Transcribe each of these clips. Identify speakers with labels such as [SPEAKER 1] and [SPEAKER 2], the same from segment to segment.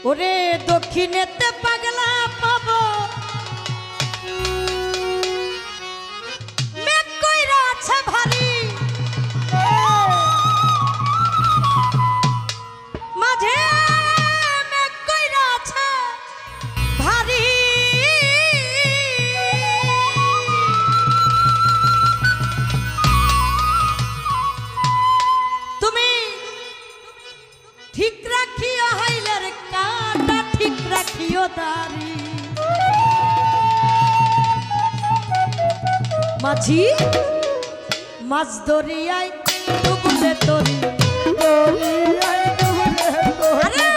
[SPEAKER 1] ওরে দক্ষিণেতে পাগলা পাবো মেঘ কইরা আছে ভারী মাঝে মেঘ কইরা আছে ভারী তুমি ঠিক রাখিও হাইলের কাটা ঠিক রাখিও দাড়ি মাঝি মাছ দরিয়ায় ডুবলে তরি আরে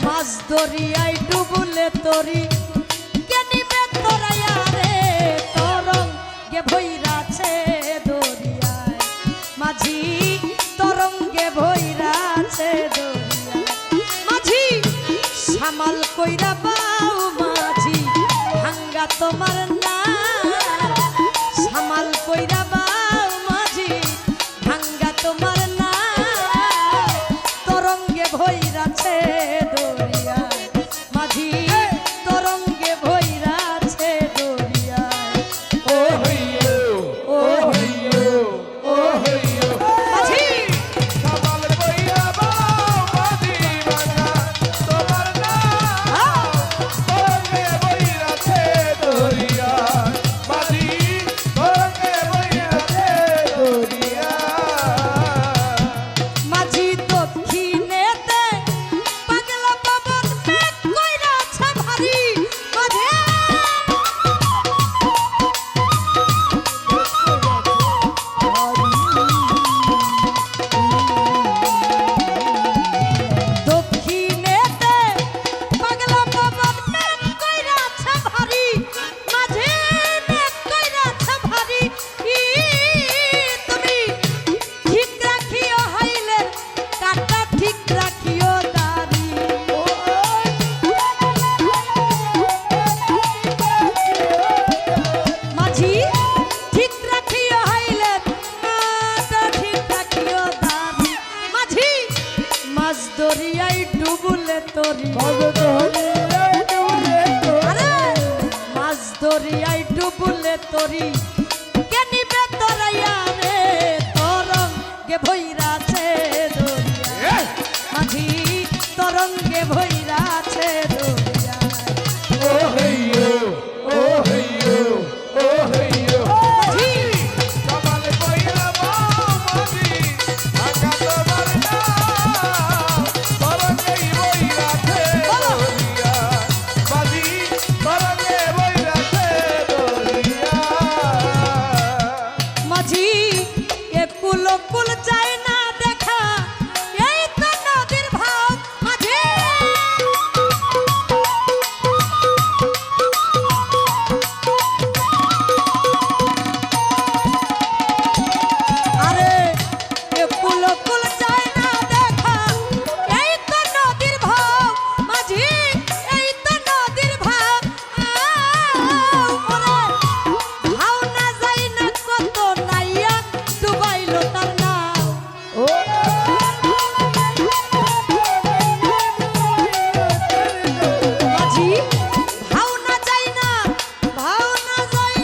[SPEAKER 1] মাছ দরিয়ায় ডুবলে তরি কেনিবে তোরাইয়া রে তরঙ্গে ভৈরাছে দরিয়ায় মাঝি তরঙ্গে ভৈরাছে দরিয়ায় মাঝি সামাল কইরা বাউ মাঝি ভাঙ্গা তোমার না সামাল কইরা বাউ মাঝি ভাঙ্গা তোমার না তরঙ্গে ভৈরাছে দরিয়ায় মাঝি তরঙ্গে ভৈরাছে দরিয়ায় ও হইয়ো ও হইয়ো ও হইয়ো মাঝি
[SPEAKER 2] সামাল কইরা বাউ মাঝি ভাঙ্গা তোমার না তরঙ্গে ভৈরাছে দরিয়ায় মাঝি তরঙ্গে ভৈরাছে দরিয়ায়
[SPEAKER 1] মাঝি দক্ষিণেতে পাগলা পবন মেঘ কইরা আছে ভারী মাঝে দক্ষিণেতে পাগলা পবন মেঘ কইরা আছে ভারী মাঝে মেঘ কইরা আছে ভারী তুমি ঠিক রাখিও হাইলের কাটা ঠিক রাখিও দাড়ি মাঝি ঠিক রাখিও হাইলের কাটা ঠিক রাখিও দাড়ি মাঝি মাছ দরিয়ায় ডুবলে তরি আরে মাছ দরিয়ায় ডুবলে তরি কেনিবে তোরাইয়া রে তরঙ্গে ভৈরাছে দরিয়ায় মাঝি তরঙ্গে ভৈরাছে দরিয়ায়
[SPEAKER 2] ও হইয়ো ও হইয়ো ও হইয়ো
[SPEAKER 1] মাঝি
[SPEAKER 2] সামাল কইরা বাউ মাঝি ভাঙ্গা তোমার না তরঙ্গে ভৈরাছে দরিয়ায় মাঝি তরঙ্গে ভৈরাছে দরিয়ায়
[SPEAKER 1] মাঝি একুল কুল যায় না দেখা এই তো নদীর ভাব মাঝি আরে একুল কুল যায় না দেখা এই তো নদীর ভাব মাঝি এই তো নদীর ভাব ওরে ভাও না যাই না কত নাইয়া ডুবাইলো তার নাও মাঝি ভাও না যাই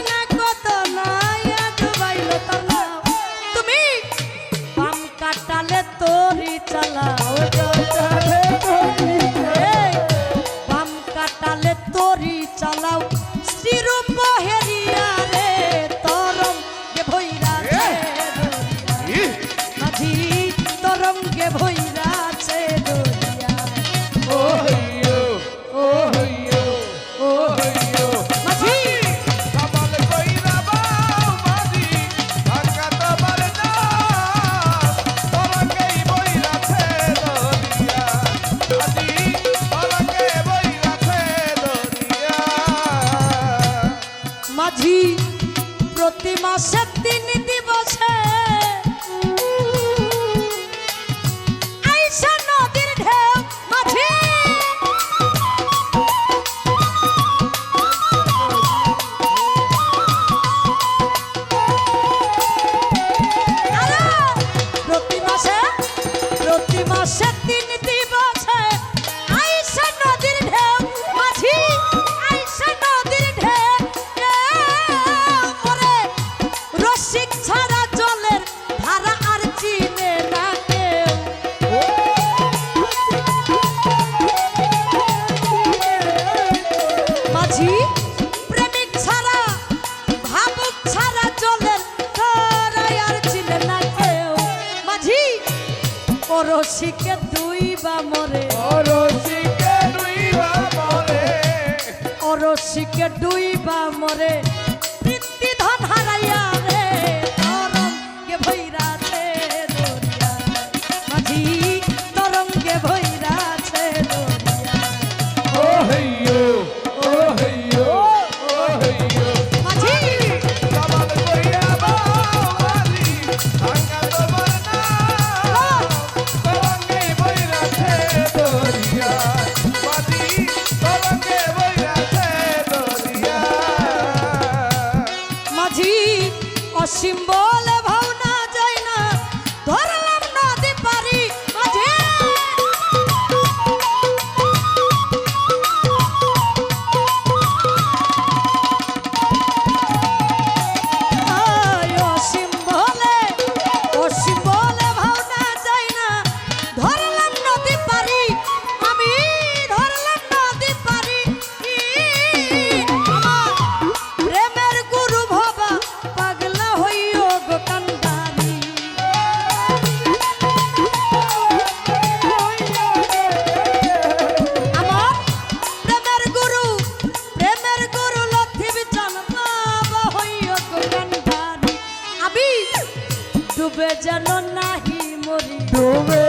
[SPEAKER 1] না কত নাইয়া ডুবাইলো তার নাও তুমি বাম কাটালে তোরি চালাও এই, বাম কাটালে তোরি চালাও শ্রীরূপ হেরিয়া রে তরঙ্গে ভৈরাছে দরিয়ায় মাঝি তরঙ্গে ভৈরাছে দরিয়ায়
[SPEAKER 2] ও হইয়ো ও হইয়ো ও হইয়ো
[SPEAKER 1] মাঝি
[SPEAKER 2] সামাল কইরা বাউ মাঝি ভাঙ্গা তোমার না তরঙ্গে ভৈরাছে দরিয়ায় মাঝি তরঙ্গে ভৈরাছে দরিয়ায়
[SPEAKER 1] মাঝি প্রতি মাসে 3 দিবসে ও রসিকে দুই বা মরে
[SPEAKER 2] রসিকে রুইবা মরে
[SPEAKER 1] ও রসিকে দুই বা মরে বৃত্তি ধন হারাইয়া রে তরঙ্গে ভৈরাছে দরিয়া মাঝি তরঙ্গে ভৈরাছে দরিয়া
[SPEAKER 2] ও হইয়ো ও হইয়ো ও হইয়ো
[SPEAKER 1] মাঝি
[SPEAKER 2] সমাল কইরা বাউ মাঝি ভাঙ্গা তোমার না তরঙ্গে বইরাছে দরিয়া মাঝি তরঙ্গে বইরাছে দরিয়া
[SPEAKER 1] মাঝি অসীম বলে ভাবনা যায় না ধরলাম নদী পারি মাঝি অসীম বলে ভাবনা যায় না ধরলাম নদী পারি আমি ধরলাম নদী পারি আমার প্রেমের গুরু ভবা পাগলা হইও গো কান্দারি আমার প্রেমের গুরু লথি বিচন বাবা হইও গো কান্দারি আমি ডুবে যেন নাহি মরি
[SPEAKER 2] ডুবে